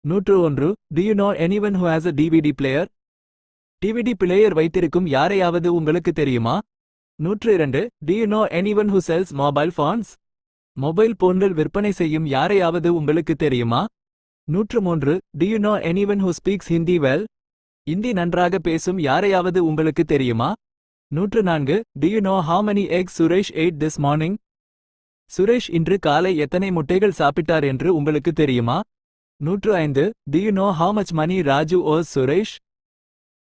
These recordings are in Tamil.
101. Do you know anyone who has a DVD player? DVD player வைத்திருக்கும் யாரையாவது உங்களுக்கு தெரியுமா? 102. Do you know anyone who sells mobile phones? Mobile போன்கள் விற்பனை செய்யும் யாரையாவது உங்களுக்கு தெரியுமா? 103. Do you know anyone who speaks Hindi well? Hindi நன்றாக பேசும் யாரையாவது உங்களுக்கு தெரியுமா? 104. Do you know how many eggs Suresh ate this morning? Suresh இன்று காலை எத்தனை முட்டைகள் சாப்பிட்டார் என்று உங்களுக்கு தெரியுமா? 105. Do you know how much money Raju owes Suresh?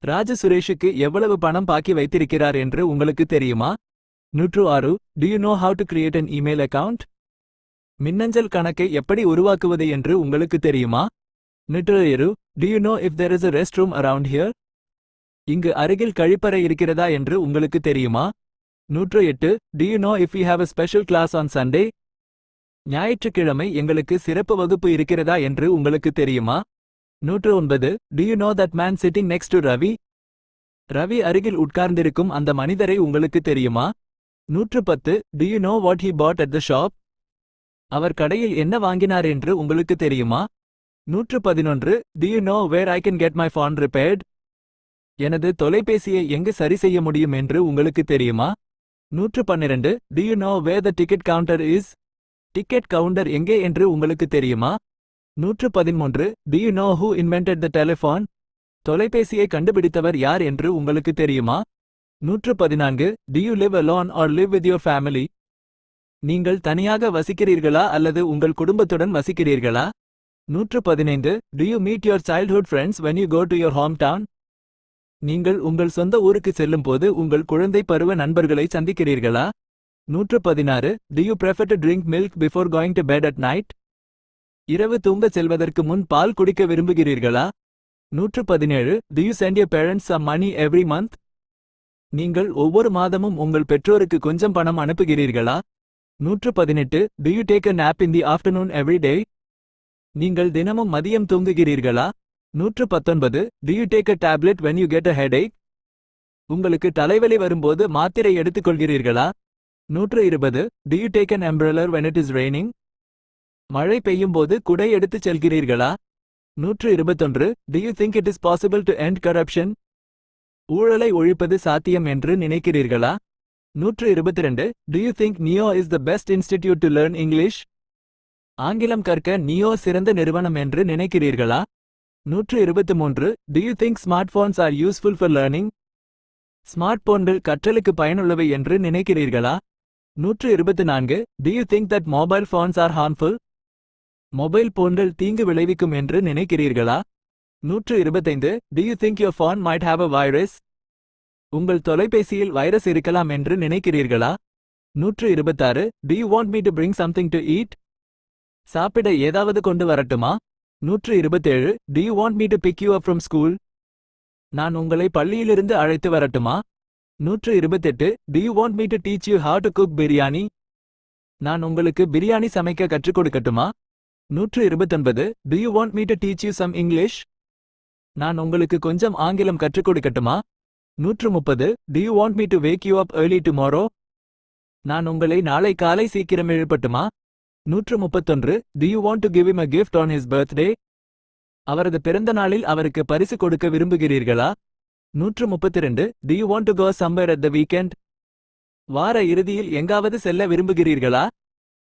Raju சுரேஷுக்கு எவ்வளவு பணம் பாக்கி வைத்திருக்கிறார் என்று உங்களுக்கு தெரியுமா? 106. Do you know how to create an email account? மின்னஞ்சல் கணக்கை எப்படி உருவாக்குவது என்று உங்களுக்கு தெரியுமா? 107. Do you know if there is a restroom around here? இங்கு அருகில் கழிப்பறை இருக்கிறதா என்று உங்களுக்கு தெரியுமா? 108. Do you know if we have a special class on Sunday? ஞாயிற்றுக்கிழமை எங்களுக்கு சிறப்பு வகுப்பு இருக்கிறதா என்று உங்களுக்கு தெரியுமா? 109. Do you know that man sitting next to Ravi? Ravi அருகில் உட்கார்ந்திருக்கும் அந்த மனிதரை உங்களுக்கு தெரியுமா? 110. Do you know what he bought at the shop? அவர் கடையில் என்ன வாங்கினார் என்று உங்களுக்கு தெரியுமா? 111. Do you know where I can get my phone repaired? எனது தொலைபேசியை எங்கு சரி செய்ய முடியும் என்று உங்களுக்கு தெரியுமா? 112. Do you know where the ticket counter is? Ticket counter எங்கே என்று உங்களுக்கு தெரியுமா? 113. Do you know who invented the telephone? தொலைபேசியை கண்டுபிடித்தவர் யார் என்று உங்களுக்கு தெரியுமா? 114. Do you live alone or live with your family? நீங்கள் தனியாக வசிக்கிறீர்களா அல்லது உங்கள் குடும்பத்துடன் வசிக்கிறீர்களா? 115. Do you meet your childhood friends when you go to your hometown? நீங்கள் உங்கள் சொந்த ஊருக்கு செல்லும்போது உங்கள் குழந்தை பருவ நண்பர்களை சந்திக்கிறீர்களா? 116. Do you prefer to drink milk before going to bed at night? இரவு தூங்கச் செல்வதற்கு முன் பால் குடிக்க விரும்புகிறீர்களா? 117. Do you send your parents some money every month? நீங்கள் ஒவ்வொரு மாதமும் உங்கள் பெற்றோருக்கு கொஞ்சம் பணம் அனுப்புகிறீர்களா? 118. Do you take a nap in the afternoon every day? நீங்கள் தினமும் மதியம் தூங்குகிறீர்களா? 119. Do you take a tablet when you get a headache? உங்களுக்கு தலைவலி வரும்போது மாத்திரை எடுத்துக்கொள்கிறீர்களா? 120. Do you take an umbrella when it is raining? மழை பெய்யும்போது குடை எடுத்துச் செல்கிறீர்களா? 121. Do you think it is possible to end corruption? ஊழலை ஒழிப்பது சாத்தியம் என்று நினைக்கிறீர்களா? 122. Do you think NEO is the best institute to learn English? ஆங்கிலம் கற்க நியோ சிறந்த நிறுவனம் என்று நினைக்கிறீர்களா? 123. Do you think smartphones are useful for learning? Smart போன்கள் கற்றலுக்கு பயனுள்ளவை என்று நினைக்கிறீர்களா? 124. Do you think that mobile phones are harmful? Mobile போன்கள் தீங்கு விளைவிக்கும் என்று நினைக்கிறீர்களா? 125. Do you think your phone might have a virus? உங்கள் தொலைபேசியில் வைரஸ் இருக்கலாம் என்று நினைக்கிறீர்களா? 126. Do you want me to bring something to eat? சாப்பிட ஏதாவது கொண்டு வரட்டுமா? 127. Do you want me to pick you up from school? நான் உங்களை பள்ளியிலிருந்து அழைத்து வரட்டுமா? 128. Do you want me to teach you how to cook biryani? நான் உங்களுக்கு பிரியாணி சமைக்க கற்றுக் கொடுக்கட்டுமா? 129. Do you want me to teach you some English? நான் உங்களுக்கு கொஞ்சம் ஆங்கிலம் கற்றுக் கொடுக்கட்டுமா? 130. Do you want me to wake you up early tomorrow? நான் உங்களை நாளை காலை சீக்கிரம் எழுப்பட்டுமா? 131. Do you want to give him a gift on his birthday? அவரது பிறந்த நாளில் அவருக்கு பரிசு கொடுக்க விரும்புகிறீர்களா? 132. Do you want to go somewhere at the weekend? வார இறுதியில் எங்காவது செல்ல விரும்புகிறீர்களா?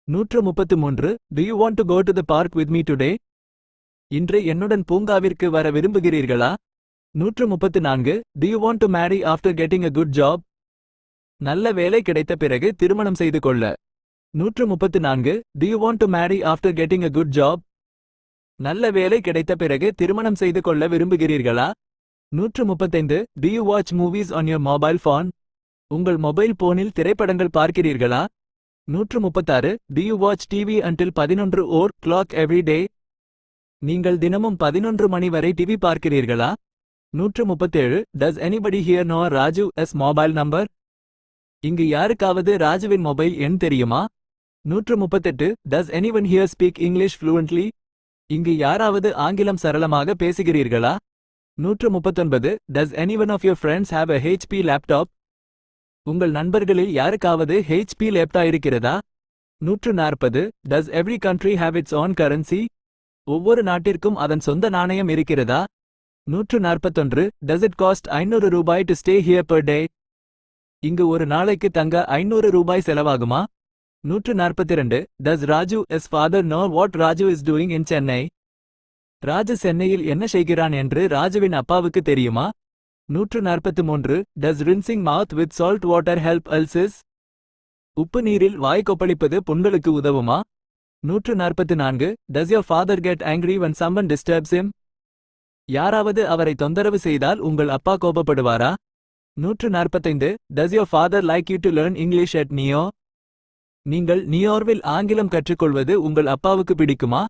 133. Do you want to go to the park with me today? இன்று என்னுடன் பூங்காவிற்கு வர விரும்புகிறீர்களா? 134. Do you want to marry after getting a good job? நல்ல வேலை கிடைத்த பிறகு திருமணம் செய்து கொள்ள. 134. Do you want to marry after getting a good job? நல்ல வேலை கிடைத்த பிறகு திருமணம் செய்து கொள்ள விரும்புகிறீர்களா? 135. Do you watch movies on your mobile phone? உங்கள் மொபைல் போனில் திரைப்படங்கள் பார்க்கிறீர்களா? 136. Do you watch TV until 11 every day? நீங்கள் தினமும் 11 மணி வரை டிவி பார்க்கிறீர்களா? 137. Does anybody here know Raju's mobile number? இங்கு யாருக்காவது ராஜுவின் மொபைல் எண் தெரியுமா? 138. Does anyone here speak English fluently? இங்கு யாராவது ஆங்கிலம் சரளமாக பேசுகிறீர்களா? 139. Does anyone of your friends have a HP laptop? உங்கள் நண்பர்களில் யாருக்காவது HP லேப்டாப் இருக்கிறதா? 140. Does every country have its own currency? ஒவ்வொரு நாட்டிற்கும் அதன் சொந்த நாணயம் இருக்கிறதா? 141. Does it cost 500 ரூபாய் to stay here per day? இங்கு ஒரு நாளைக்கு தங்க 500 ரூபாய் செலவாகுமா? 142. Does Raju's father know what Raju is doing in Chennai? Raju சென்னையில் என்ன செய்கிறான் என்று ராஜுவின் அப்பாவுக்கு தெரியுமா? 143. Does rinsing mouth with salt water help ulcers? உப்பு நீரில் வாய் கொப்பளிப்பது புண்களுக்கு உதவுமா? 144. Does your father get angry when someone disturbs him? யாராவது அவரை தொந்தரவு செய்தால் உங்கள் அப்பா கோபப்படுவாரா? 145. Does your father like you to learn English at Neo? நீங்கள் நியோர்வில் ஆங்கிலம் கற்றுக்கொள்வது உங்கள் அப்பாவுக்கு பிடிக்குமா?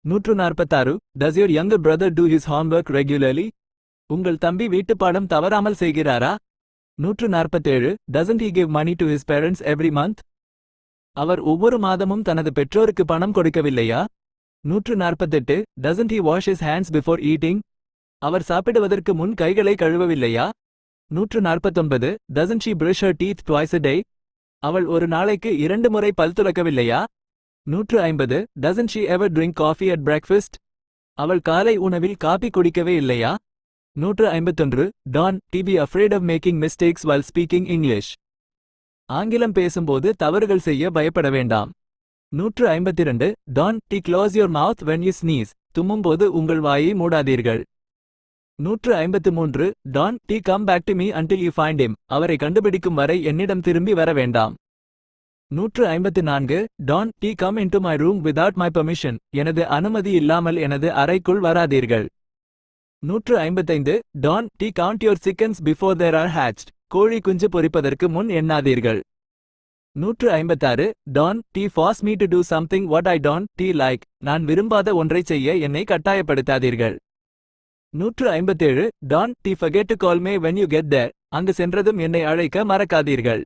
146. Does your younger brother do his homework regularly? உங்கள் தம்பி வீட்டுப்பாடம் தவறாமல் செய்கிறாரா? 147. Doesn't he give money to his parents every month? அவர் ஒவ்வொரு மாதமும் தனது பெற்றோருக்கு பணம் கொடுக்கவில்லையா? 148. Doesn't he wash his hands before eating? அவர் சாப்பிடுவதற்கு முன் கைகளை கழுவவில்லையா? 149. Doesn't she brush her teeth twice a day? அவள் ஒரு நாளைக்கு 2 முறை பல் துலக்கவில்லையா? 150. Doesn't she ever drink coffee at breakfast? அவள் காலை உணவில் காபி குடிக்கவே இல்லையா? 151. Don't be afraid of making mistakes while speaking English. ஆங்கிலம் பேசும்போது தவறுகள் செய்ய பயப்பட வேண்டாம். 152. Don't close your mouth when you sneeze. தும்மும்போது உங்கள் வாயை மூடாதீர்கள். 153. Don't come back to me until you find him. அவரை கண்டுபிடிக்கும் வரை என்னிடம் திரும்பி வர வேண்டாம். 154. Don't come into my room without my permission. எனது அனுமதி இல்லாமல் எனது அறைக்குள் வராதீர்கள். 155. Don't count your chickens before they are hatched. கோழி குஞ்சு பொரிப்பதற்கு முன் எண்ணாதீர்கள். 156. Don't force me to do something what I don't like. நான் விரும்பாத ஒன்றை செய்ய என்னை கட்டாயப்படுத்தாதீர்கள். 157. Don't forget to call me when you get there. அங்கு சென்றதும் என்னை அழைக்க மறக்காதீர்கள்.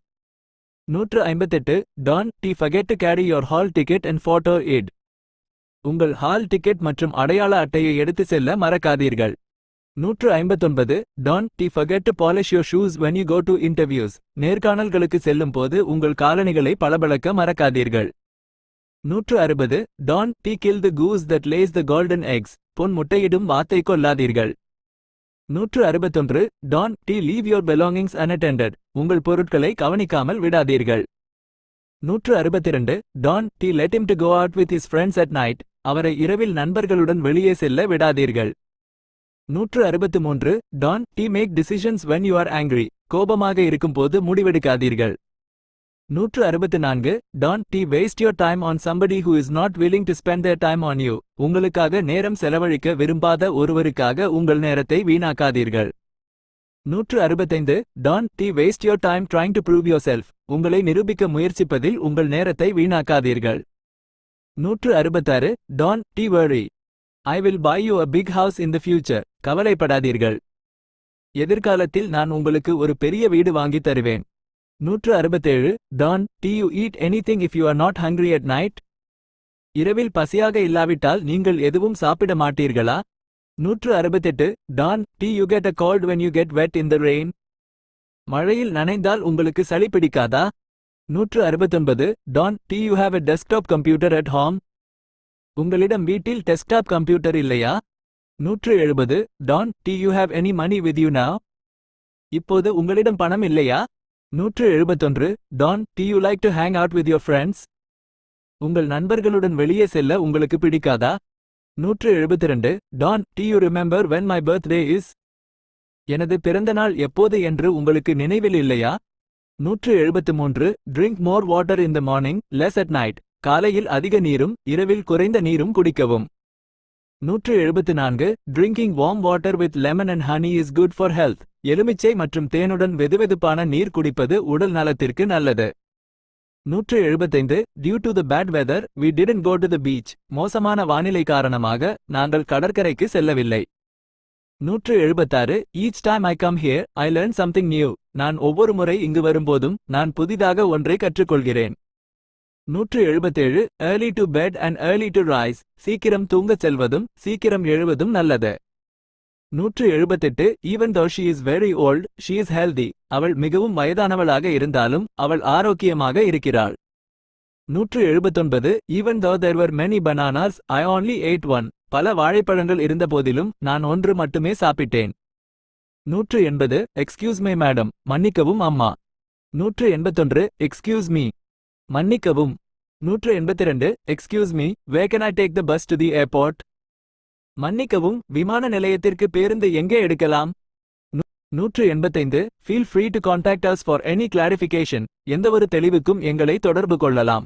158. Don't forget to carry your hall ticket and photo ID. உங்கள் ஹால் டிக்கெட் மற்றும் அடையாள அட்டையை எடுத்து செல்ல மறக்காதீர்கள். 159. Don't forget to polish your shoes when you go to interviews. நேர்காணல்களுக்கு செல்லும் போது உங்கள் காலணிகளை பளபளக்க மறக்காதீர்கள். 160. Don't kill the goose that lays the golden eggs. பொன் முட்டையிடும் வாத்தை கொல்லாதீர்கள். 161. Don't leave your belongings unattended. உங்கள் பொருட்களை கவனிக்காமல் விடாதீர்கள். 162. Don't let him to go out with his friends at night. அவரை இரவில் நண்பர்களுடன் வெளியே செல்ல விடாதீர்கள். 163. Don't make decisions when you are angry. கோபமாக இருக்கும்போது முடிவெடுக்காதீர்கள். 164. Don't waste your time on somebody who is not willing to spend their time on you. உங்களுக்காக நேரம் செலவழிக்க விரும்பாத ஒருவருக்காக உங்கள் நேரத்தை வீணாக்காதீர்கள். 165. Don't waste your time trying to prove yourself. உங்களை நிரூபிக்க முயற்சிப்பதில் உங்கள் நேரத்தை வீணாக்காதீர்கள். 166. Don't worry. I will buy you a big house in the future. கவலைப்படாதீர்கள். எதிர்காலத்தில் நான் உங்களுக்கு ஒரு பெரிய வீடு வாங்கி தருவேன். 167. Don't you eat anything if you are not hungry at night? இரவில் பசியாக இல்லாவிட்டால் நீங்கள் எதுவும் சாப்பிட மாட்டீர்களா? 168. Don't you get a cold when you get wet in the rain? மழையில் நனைந்தால் உங்களுக்கு சளி பிடிக்காதா? 169. Don't you have a desktop computer at home? உங்களிடம் வீட்டில் டெஸ்க்டாப் கம்ப்யூட்டர் இல்லையா? 170. Don't you have any money with you now? இப்போது உங்களிடம் பணம் இல்லையா? 171. Don't you like to hang out with your friends? உங்கள் நண்பர்களுடன் வெளியே செல்ல உங்களுக்கு பிடிக்காதா? 172. Don't you remember when my birthday is? எனது பிறந்தநாள் எப்போது என்று உங்களுக்கு நினைவில் இல்லையா? 173. Drink more water in the morning, less at night. காலையில் அதிக நீரும் இரவில் குறைந்த நீரும் குடிக்கவும். 174. Drinking warm water with lemon and honey is good for health. எலுமிச்சை மற்றும் தேனுடன் வெதுவெதுப்பான நீர் குடிப்பது உடல் நலத்திற்கு நல்லது. 175. Due to the bad weather, we didn't go to the beach. மோசமான வானிலை காரணமாக நாங்கள் கடற்கரைக்கு செல்லவில்லை. 176. Each time I come here, I learn something new. நான் ஒவ்வொரு முறை இங்கு வரும்போதும் நான் புதிதாக ஒன்றை கற்றுக்கொள்கிறேன். 177. Early to bed and early to rise. சீக்கிரம் தூங்கச் செல்வதும் சீக்கிரம் எழுவதும் நல்லது. 178. Even though she is very old, she is healthy. அவள் மிகவும் வயதானவளாக இருந்தாலும் அவள் ஆரோக்கியமாக இருக்கிறாள். 179. Even though there were many bananas, I only ate one. பல வாழைப்பழங்கள் இருந்தபோதிலும் நான் ஒன்று மட்டுமே சாப்பிட்டேன். 180 எக்ஸ்கியூஸ் மீ மேடம், மன்னிக்கவும் அம்மா. 181 எக்ஸ்கியூஸ் மீ, மன்னிக்கவும். 182 excuse me, where can I take the bus to the airport? மன்னிக்கவும், விமான நிலையத்திற்கு பேருந்து எங்கே எடுக்கலாம்? 185 feel free to contact us for any clarification, எந்தவொரு தெளிவுக்கும் எங்களை தொடர்பு கொள்ளலாம்.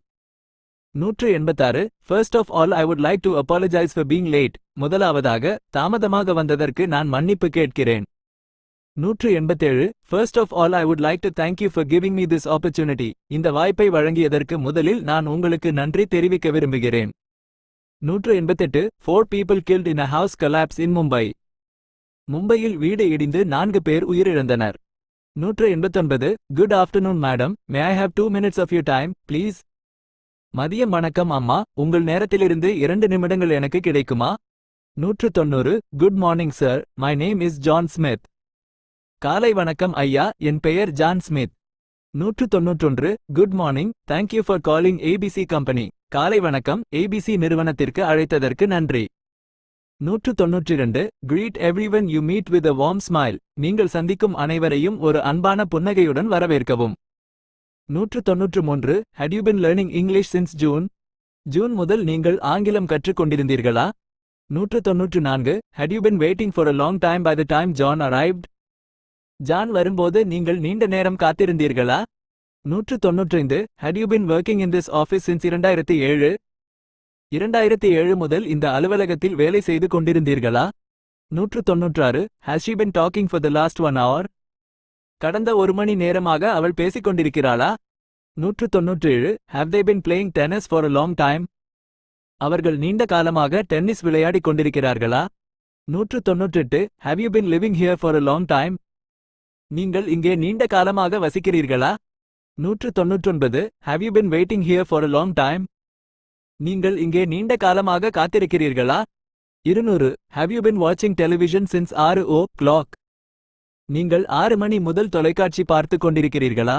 186 first of all I would like to apologize for being late, முதலாவதாக தாமதமாக வந்ததற்கு நான் மன்னிப்பு கேட்கிறேன். 187 first of all I would like to thank you for giving me this opportunity, இந்த வாய்ப்பை வழங்கியதற்கு முதலில் நான் உங்களுக்கு நன்றி தெரிவிக்க விரும்புகிறேன். 188 4 people killed in a house collapse in Mumbai. மும்பையில் வீடு இடிந்து 4 பேர் உயிரிழந்தனர். 189 good afternoon madam, May I have 2 minutes of your time, please? மதியம் வணக்கம் அம்மா, உங்கள் நேரத்திலிருந்து 2 நிமிடங்கள் எனக்கு கிடைக்குமா? 190 good morning sir, my name is John Smith. காலை வணக்கம் ஐயா, என் பெயர் John Smith. 191 good morning, thank you for calling ABC company, காலை வணக்கம், ஏபிசி நிறுவனத்திற்கு அழைத்ததற்கு நன்றி. 192 greet everyone you meet with a warm smile, நீங்கள் சந்திக்கும் அனைவரையும் ஒரு அன்பான புன்னகையுடன் வரவேற்கவும். 193 had you been learning English since June? ஜூன் முதல் நீங்கள் ஆங்கிலம் கற்றுக் கொண்டிருந்தீர்களா? 194 had you been waiting for a long time by the time John arrived? John வரும்போது நீங்கள் நீண்ட நேரம் காத்திருந்தீர்களா? 195 had you been working in this office since 2007? 2007 முதல் இந்த அலுவலகத்தில் வேலை செய்து கொண்டிருந்தீர்களா? 196 has she been talking for the last 1 hour? கடந்த 1 மணி நேரமாக அவள் பேசிக் கொண்டிருக்கிறாளா? 197 have they been playing tennis for a long time? அவர்கள் நீண்ட காலமாக டென்னிஸ் விளையாடிக் கொண்டிருக்கிறார்களா? 198 have you been living here for a long time? நீங்கள் இங்கே நீண்ட காலமாக வசிக்கிறீர்களா? 199 have you been waiting here for a long time? நீங்கள் இங்கே நீண்ட காலமாக காத்திருக்கிறீர்களா? 200 have you been watching television since 6 o'clock? நீங்கள் 6 மணி முதல் தொலைக்காட்சி பார்த்துக் கொண்டிருக்கிறீர்களா?